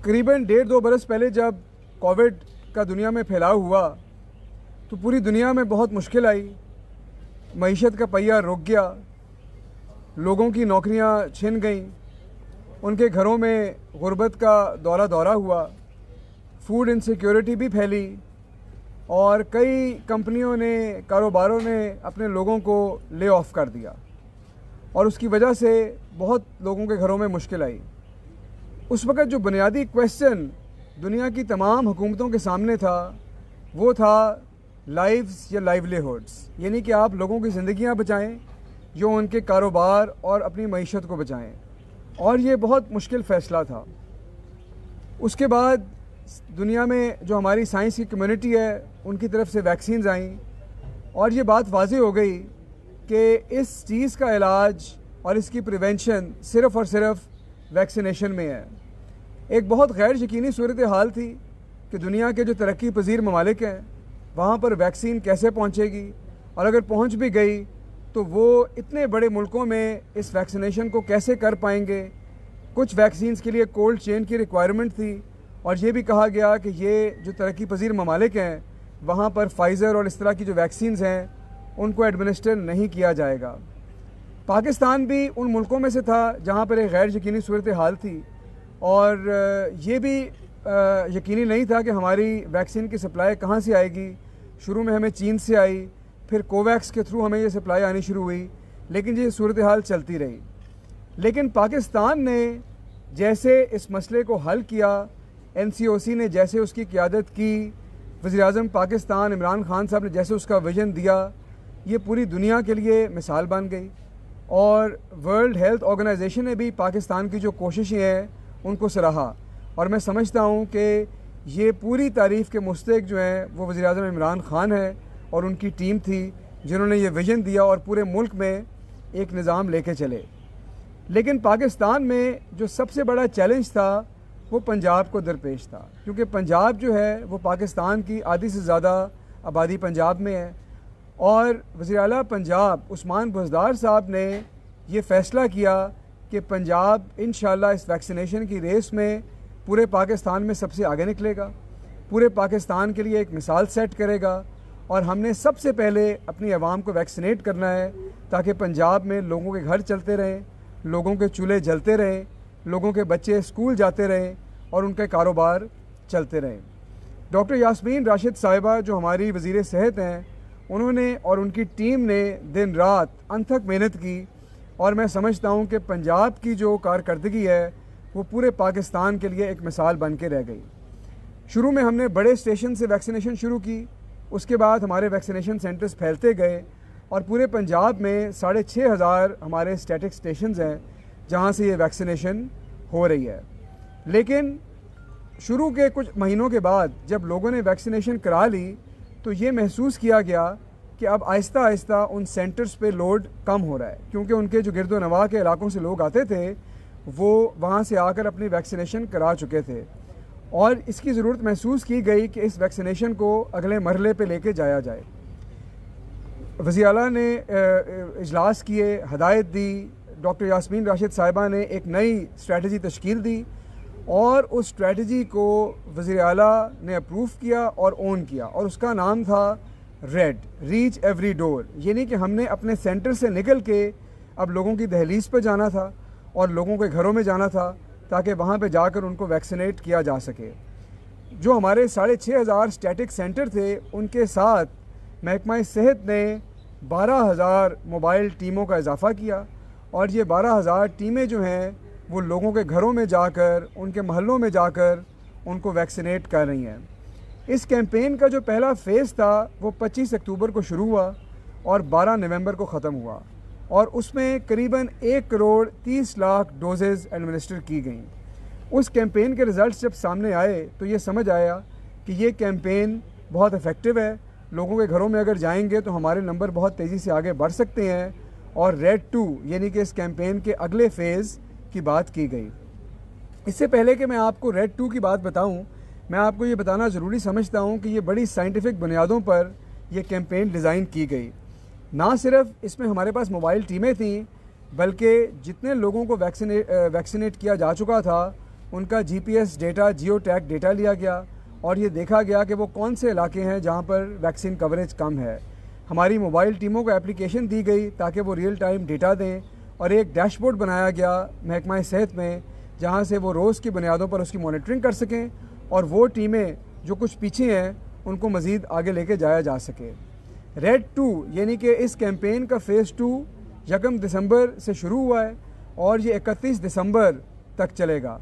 करीबन 1.5-2 बरस पहले जब कोविड का दुनिया में फैलाव हुआ तो पूरी दुनिया में बहुत मुश्किल आई, मईशत का पहिया रुक गया, लोगों की नौकरियां छिन गईं, उनके घरों में गुर्बत का दौरा हुआ, फूड इनसिक्योरिटी भी फैली और कई कंपनियों ने, कारोबारों ने अपने लोगों को ले ऑफ कर दिया और उसकी वजह से बहुत लोगों के घरों में मुश्किल आई। उस वक़्त जो बुनियादी क्वेश्चन दुनिया की तमाम हुकूमतों के सामने था वो था लाइव्स या लाइवलीहुड्स, यानी कि आप लोगों की ज़िंदगियां बचाएं, जो उनके कारोबार और अपनी मईशत को बचाएं, और ये बहुत मुश्किल फ़ैसला था। उसके बाद दुनिया में जो हमारी साइंस की कम्युनिटी है उनकी तरफ से वैक्सीन्स आईं और ये बात वाज़ेह हो गई कि इस चीज़ का इलाज और इसकी प्रिवेंशन सिर्फ़ और सिर्फ वैक्सीनेशन में है। एक बहुत गैर यकीनी सूरत हाल थी कि दुनिया के जो तरक्की पजीर ममालिक हैं वहाँ पर वैक्सीन कैसे पहुँचेगी, और अगर पहुँच भी गई तो वो इतने बड़े मुल्कों में इस वैक्सीनेशन को कैसे कर पाएंगे। कुछ वैक्सीन्स के लिए कोल्ड चेन की रिक्वायरमेंट थी और ये भी कहा गया कि ये जो तरक्की पजीर ममालिक हैं वहाँ पर फाइज़र और इस तरह की जो वैक्सीन्स हैं उनको एडमिनिस्टर नहीं किया जाएगा। पाकिस्तान भी उन मुल्कों में से था जहाँ पर एक गैर यकीनी सूरत हाल थी और ये भी यकीनी नहीं था कि हमारी वैक्सीन की सप्लाई कहाँ से आएगी। शुरू में हमें चीन से आई, फिर कोवैक्स के थ्रू हमें ये सप्लाई आनी शुरू हुई, लेकिन ये सूरत हाल चलती रही। लेकिन पाकिस्तान ने जैसे इस मसले को हल किया, NCOC ने जैसे उसकी क़ियादत की, वज़ीर-ए-आज़म पाकिस्तान इमरान खान साहब ने जैसे उसका विज़न दिया, ये पूरी दुनिया के लिए मिसाल बन गई। और वर्ल्ड हेल्थ ऑर्गेनाइजेशन ने भी पाकिस्तान की जो कोशिशें हैं उनको सराहा और मैं समझता हूँ कि ये पूरी तारीफ़ के मुस्तहिक़ जो हैं वो वज़ीर-ए-आज़म इमरान खान है और उनकी टीम थी जिन्होंने ये विज़न दिया और पूरे मुल्क में एक निज़ाम लेके चले। लेकिन पाकिस्तान में जो सबसे बड़ा चैलेंज था वो पंजाब को दरपेश था, क्योंकि पंजाब जो है वो पाकिस्तान की आधी से ज़्यादा आबादी पंजाब में है और वज़ीर आला पंजाब उस्मान बुज़दार साहब ने ये फ़ैसला किया कि पंजाब इंशाअल्लाह इस वैक्सीनेशन की रेस में पूरे पाकिस्तान में सबसे आगे निकलेगा, पूरे पाकिस्तान के लिए एक मिसाल सेट करेगा और हमने सबसे पहले अपनी आवाम को वैक्सीनेट करना है ताकि पंजाब में लोगों के घर चलते रहें, लोगों के चूल्हे जलते रहें, लोगों के बच्चे स्कूल जाते रहें और उनके कारोबार चलते रहें। डॉक्टर यास्मीन राशिद साहिबा जो हमारी वज़ीर सेहत हैं, उन्होंने और उनकी टीम ने दिन रात अनथक मेहनत की और मैं समझता हूँ कि पंजाब की जो कारकर्दगी है वो पूरे पाकिस्तान के लिए एक मिसाल बन के रह गई। शुरू में हमने बड़े स्टेशन से वैक्सीनेशन शुरू की, उसके बाद हमारे वैक्सीनेशन सेंटर्स फैलते गए और पूरे पंजाब में 6,500 हमारे स्टैटिक स्टेशंस हैं जहाँ से ये वैक्सीनेशन हो रही है। लेकिन शुरू के कुछ महीनों के बाद जब लोगों ने वैक्सीनेशन करा ली तो ये महसूस किया गया कि अब आहिस्ता आहिस्ता उन सेंटर्स पे लोड कम हो रहा है, क्योंकि उनके जो गिरदो नवाह के इलाकों से लोग आते थे वो वहाँ से आकर अपनी वैक्सीनेशन करा चुके थे और इसकी ज़रूरत महसूस की गई कि इस वैक्सीनेशन को अगले मरहले पे लेके जाया जाए। वज़ीर आला ने इजलास किए, हदायत दी, डॉक्टर यास्मीन राशिद साहिबा ने एक नई स्ट्रेटजी तश्कील दी और उस स्ट्रेटजी को वज़ीर आला ने अप्रूव किया और ओन किया और उसका नाम था रेड, रीच एवरी डोर, यानी कि हमने अपने सेंटर से निकल के अब लोगों की दहलीज़ पर जाना था और लोगों के घरों में जाना था ताकि वहाँ पे जाकर उनको वैक्सीनेट किया जा सके। जो हमारे 6,500 स्टैटिक सेंटर थे उनके साथ महकमा सेहत ने 12,000 मोबाइल टीमों का इजाफ़ा किया और ये 12,000 टीमें जो हैं वो लोगों के घरों में जाकर, उनके महल्लों में जाकर उनको वैक्सीनेट कर रही हैं। इस कैंपेन का जो पहला फ़ेज़ था वो 25 अक्टूबर को शुरू हुआ और 12 नवंबर को ख़त्म हुआ और उसमें करीबन 1,30,00,000 डोजेज़ एडमिनिस्टर की गई। उस कैंपेन के रिज़ल्ट्स जब सामने आए तो ये समझ आया कि ये कैंपेन बहुत इफ़ेक्टिव है। लोगों के घरों में अगर जाएंगे तो हमारे नंबर बहुत तेज़ी से आगे बढ़ सकते हैं और रेड 2 यानी कि इस कैंपेन के अगले फ़ेज़ की बात की गई। इससे पहले कि मैं आपको रेड 2 की बात बताऊं, मैं आपको ये बताना ज़रूरी समझता हूं कि ये बड़ी साइंटिफिक बुनियादों पर यह कैंपेन डिज़ाइन की गई। ना सिर्फ इसमें हमारे पास मोबाइल टीमें थीं बल्कि जितने लोगों को वैक्सीनेट किया जा चुका था उनका GPS data, geo tag data लिया गया और ये देखा गया कि वो कौन से इलाके हैं जहाँ पर वैक्सीन कवरेज कम है। हमारी मोबाइल टीमों को एप्लीकेशन दी गई ताकि वो रियल टाइम डेटा दें और एक डैशबोर्ड बनाया गया महकमा सेहत में, जहाँ से वो रोज़ की बुनियादों पर उसकी मॉनिटरिंग कर सकें और वो टीमें जो कुछ पीछे हैं उनको मज़ीद आगे लेके जाया जा सके। रेड 2 यानी कि इस कैंपेन का फ़ेज़ 2 1 दिसंबर से शुरू हुआ है और ये 31 दिसंबर तक चलेगा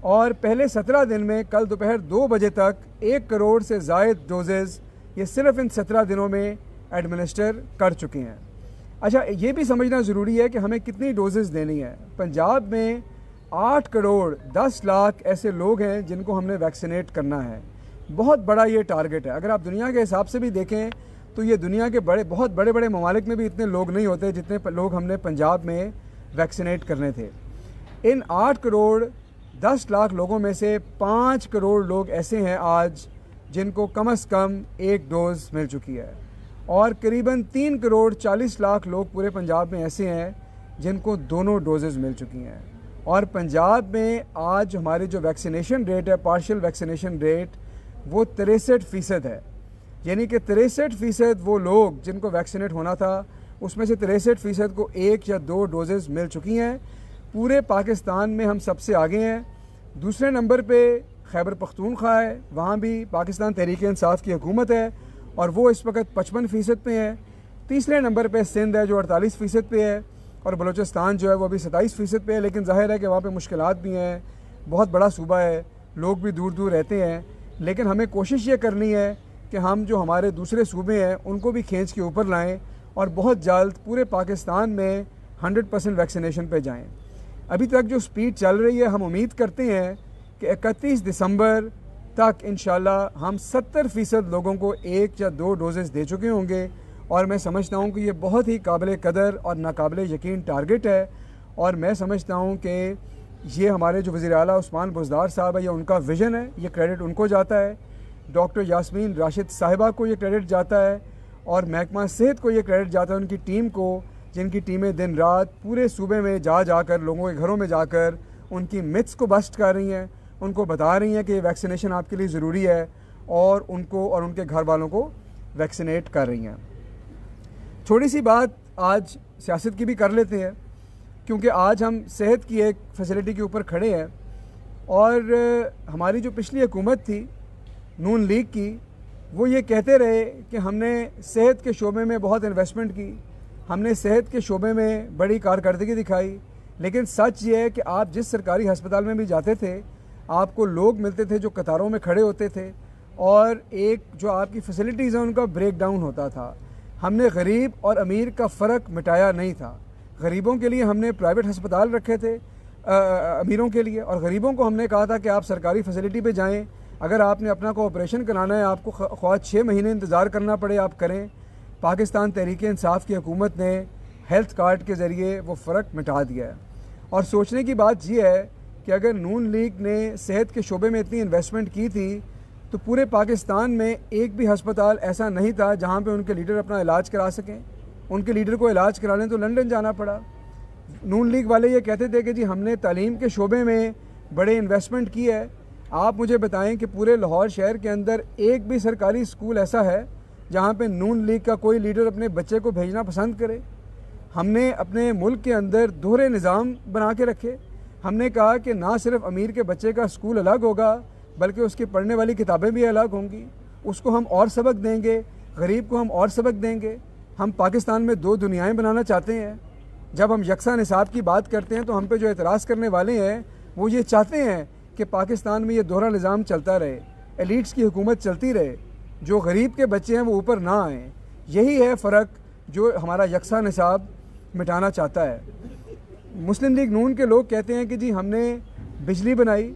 और पहले 17 दिन में कल दोपहर 2 बजे तक 1 करोड़ से ज़ायद डोजेज़ ये सिर्फ इन 17 दिनों में एडमिनिस्टर कर चुके हैं। अच्छा, ये भी समझना ज़रूरी है कि हमें कितनी डोजेज़ देनी है। पंजाब में 8 करोड़ 10 लाख ऐसे लोग हैं जिनको हमने वैक्सीनेट करना है। बहुत बड़ा ये टारगेट है। अगर आप दुनिया के हिसाब से भी देखें तो ये दुनिया के बहुत बड़े बड़े ममालिक में भी इतने लोग नहीं होते जितने लोग हमने पंजाब में वैक्सीनेट करने थे। इन 8 करोड़ 10 लाख लोगों में से 5 करोड़ लोग ऐसे हैं आज जिनको कम से कम 1 डोज़ मिल चुकी है और करीबन 3 करोड़ 40 लाख लोग पूरे पंजाब में ऐसे हैं जिनको दोनों डोजेज़ मिल चुकी हैं। और पंजाब में आज हमारी जो वैक्सीनेशन रेट है, पार्शियल वैक्सीनेशन रेट, वो 63% है। यानी कि 63% वो लोग जिनको वैक्सीनेट होना था उसमें से 63% को 1 या 2 डोजेज़ मिल चुकी हैं। पूरे पाकिस्तान में हम सबसे आगे हैं। दूसरे नंबर पे खैबर पख्तूनख्वा है, वहाँ भी पाकिस्तान तहरीक इंसाफ की हुकूमत है और वो इस वक्त 55% पे है। तीसरे नंबर पे सिंध है जो 48% पे है और बलूचिस्तान जो है वो अभी 27% पे है। लेकिन जाहिर है कि वहाँ पे मुश्किलात भी हैं, बहुत बड़ा सूबा है, लोग भी दूर दूर रहते हैं। लेकिन हमें कोशिश ये करनी है कि हम जो हमारे दूसरे सूबे हैं उनको भी खींच के ऊपर लाएँ और बहुत जल्द पूरे पाकिस्तान में 100% वैक्सीनेशन पे जाएँ। अभी तक जो स्पीड चल रही है, हम उम्मीद करते हैं कि 31 दिसंबर तक इंशाल्लाह हम 70% लोगों को 1 या 2 डोजेज़ दे चुके होंगे और मैं समझता हूँ कि ये बहुत ही काबिल कदर और नाकाबिल यकीन टारगेट है। और मैं समझता हूँ कि ये हमारे जो वज़ीर आला उस्मान बुज़दार साहब है, ये उनका विज़न है, ये क्रेडिट उनको जाता है। डॉक्टर यास्मीन राशिद साहिबा को ये क्रेडिट जाता है और महकमा सेहत को ये क्रेडिट जाता है, उनकी टीम को, जिनकी टीमें दिन रात पूरे सूबे में जाकर लोगों के घरों में जाकर उनकी मिथ्स को बस्ट कर रही हैं, उनको बता रही हैं कि ये वैक्सीनेशन आपके लिए ज़रूरी है और उनको और उनके घर वालों को वैक्सीनेट कर रही हैं। थोड़ी सी बात आज सियासत की भी कर लेते हैं, क्योंकि आज हम सेहत की एक फैसिलिटी के ऊपर खड़े हैं और हमारी जो पिछली हुकूमत थी नून लीग की, वो ये कहते रहे कि हमने सेहत के शोबे में बहुत इन्वेस्टमेंट की, हमने सेहत के शोबे में बड़ी कारकर्दगी दिखाई। लेकिन सच ये है कि आप जिस सरकारी हस्पताल में भी जाते थे आपको लोग मिलते थे जो कतारों में खड़े होते थे और एक जो आपकी फैसिलिटीज़ हैं उनका ब्रेक डाउन होता था। हमने गरीब और अमीर का फ़र्क मिटाया नहीं था। गरीबों के लिए हमने प्राइवेट हस्पताल रखे थे, अमीरों के लिए, और गरीबों को हमने कहा था कि आप सरकारी फैसिलिटी पे जाएं, अगर आपने अपना को ऑपरेशन कराना है आपको ख्वाह 6 महीने इंतज़ार करना पड़े आप करें। पाकिस्तान तहरीक इंसाफ की हुकूमत ने हेल्थ कार्ड के ज़रिए वो फ़र्क मिटा दिया है। और सोचने की बात यह है कि अगर नून लीग ने सेहत के शोबे में इतनी इन्वेस्टमेंट की थी तो पूरे पाकिस्तान में एक भी हस्पताल ऐसा नहीं था जहाँ पे उनके लीडर अपना इलाज करा सकें। उनके लीडर को इलाज कराने तो लंदन जाना पड़ा। नून लीग वाले ये कहते थे कि जी हमने तालीम के शोबे में बड़े इन्वेस्टमेंट की है। आप मुझे बताएं कि पूरे लाहौर शहर के अंदर एक भी सरकारी स्कूल ऐसा है जहाँ पे नून लीग का कोई लीडर अपने बच्चे को भेजना पसंद करे। हमने अपने मुल्क के अंदर दोहरे निज़ाम बना के रखे। हमने कहा कि ना सिर्फ अमीर के बच्चे का स्कूल अलग होगा बल्कि उसकी पढ़ने वाली किताबें भी अलग होंगी, उसको हम और सबक देंगे, गरीब को हम और सबक देंगे। हम पाकिस्तान में 2 दुनियाएं बनाना चाहते हैं। जब हम यकसा निसाब की बात करते हैं तो हम पे जो एतराज़ करने वाले हैं वो ये चाहते हैं कि पाकिस्तान में ये दोहरा निज़ाम चलता रहे, एलिट्स की हुकूमत चलती रहे, जो गरीब के बच्चे हैं वो ऊपर ना आएँ। यही है फ़र्क जो हमारा यकसा निसाब मिटाना चाहता है। मुस्लिम लीग नून के लोग कहते हैं कि जी हमने बिजली बनाई,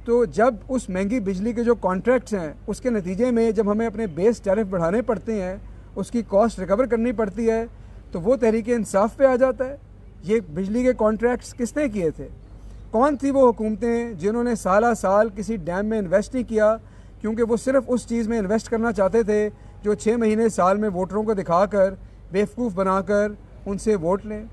तो जब उस महंगी बिजली के जो कॉन्ट्रैक्ट्स हैं उसके नतीजे में जब हमें अपने बेस टैरिफ बढ़ाने पड़ते हैं, उसकी कॉस्ट रिकवर करनी पड़ती है, तो वो तहरीक इंसाफ पे आ जाता है। ये बिजली के कॉन्ट्रैक्ट्स किसने किए थे? कौन थी वो हुकूमतें जिन्होंने साला साल किसी डैम में इन्वेस्ट नहीं किया, क्योंकि वो सिर्फ उस चीज़ में इन्वेस्ट करना चाहते थे जो 6 महीने साल में वोटरों को दिखाकर बेवकूफ़ बनाकर उनसे वोट लें।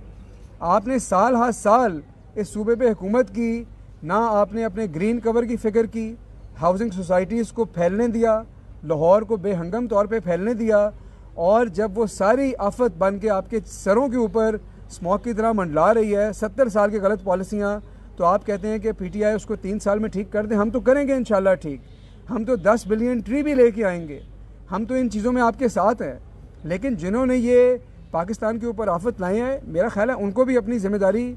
आपने साल हर साल इस सूबे पे हुकूमत की ना आपने अपने ग्रीन कवर की फ़िक्र की, हाउसिंग सोसाइटीज़ को फैलने दिया, लाहौर को बेहंगम तौर पे फैलने दिया, और जब वो सारी आफत बन के आपके सरों के ऊपर स्मॉग की तरह मंडला रही है, 70 साल की गलत पॉलिसियाँ, तो आप कहते हैं कि पीटीआई उसको 3 साल में ठीक कर दें। हम तो करेंगे इंशाल्लाह ठीक, हम तो 10 बिलियन ट्री भी लेके आएंगे, हम तो इन चीज़ों में आपके साथ हैं। लेकिन जिन्होंने ये पाकिस्तान के ऊपर आफत लाई है, मेरा ख्याल है उनको भी अपनी ज़िम्मेदारी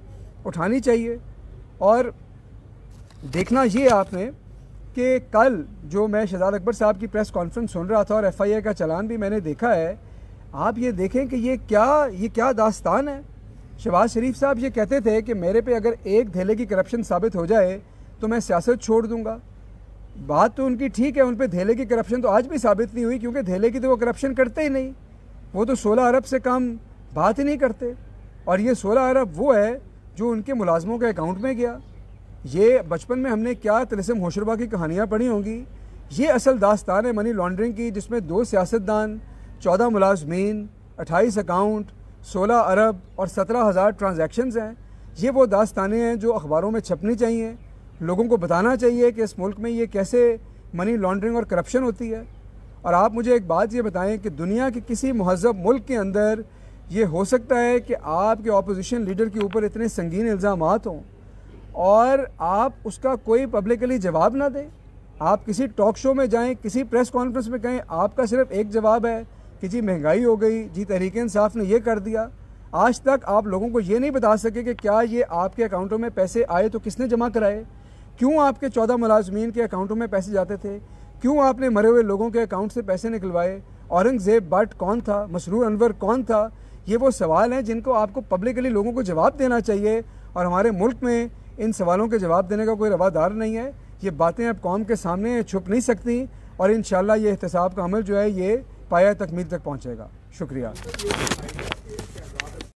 उठानी चाहिए। और देखना ये आपने कि कल जो मैं शहजाद अकबर साहब की प्रेस कॉन्फ्रेंस सुन रहा था और एफआईए का चलान भी मैंने देखा है, आप ये देखें कि ये क्या दास्तान है। शहबाज शरीफ साहब ये कहते थे कि मेरे पे अगर एक धेले की करप्शन साबित हो जाए तो मैं सियासत छोड़ दूंगा। बात तो उनकी ठीक है, उन पे धेले की करप्शन तो आज भी साबित नहीं हुई, क्योंकि धेले की तो वो करप्शन करते ही नहीं, वो तो 16 अरब से कम बात ही नहीं करते। और ये 16 अरब वो है जो उनके मुलाजमों के अकाउंट में गया। ये बचपन में हमने क्या तिलिस्म होशरुबा की कहानियाँ पढ़ी होंगी, ये असल दास्तान है मनी लॉन्ड्रिंग की, जिसमें 2 सियासतदान, 14 मुलाजमीन, 28 अकाउंट, 16 अरब और 17,000 ट्रांजैक्शंस हैं। ये वो दास्तानें हैं जो अखबारों में छपनी चाहिए, लोगों को बताना चाहिए कि इस मुल्क में ये कैसे मनी लॉन्ड्रिंग और करप्शन होती है। और आप मुझे एक बात ये बताएं कि दुनिया के किसी महज़ब मुल्क के अंदर ये हो सकता है कि आपके ऑपोजिशन लीडर के ऊपर इतने संगीन इल्ज़ामात हों और आप उसका कोई पब्लिकली जवाब ना दें? आप किसी टॉक शो में जाएं, किसी प्रेस कॉन्फ्रेंस में कहें, आपका सिर्फ एक जवाब है कि जी महंगाई हो गई, जी तहरीक इंसाफ ने ये कर दिया। आज तक आप लोगों को ये नहीं बता सके कि क्या ये आपके अकाउंटों में पैसे आए तो किसने जमा कराए, क्यों आपके 14 मुलाजमीन के अकाउंटों में पैसे जाते थे, क्यों आपने मरे हुए लोगों के अकाउंट से पैसे निकलवाए, औरंगज़ेब भट्ट कौन था, मसरूर अनवर कौन था। ये वो सवाल हैं जिनको आपको पब्लिकली लोगों को जवाब देना चाहिए, और हमारे मुल्क में इन सवालों के जवाब देने का कोई रवादार नहीं है। ये बातें अब कौम के सामने छुप नहीं सकती, और इंशाअल्लाह ये एहतसाब का अमल जो है ये पाया तकमील तक पहुँचेगा। शुक्रिया।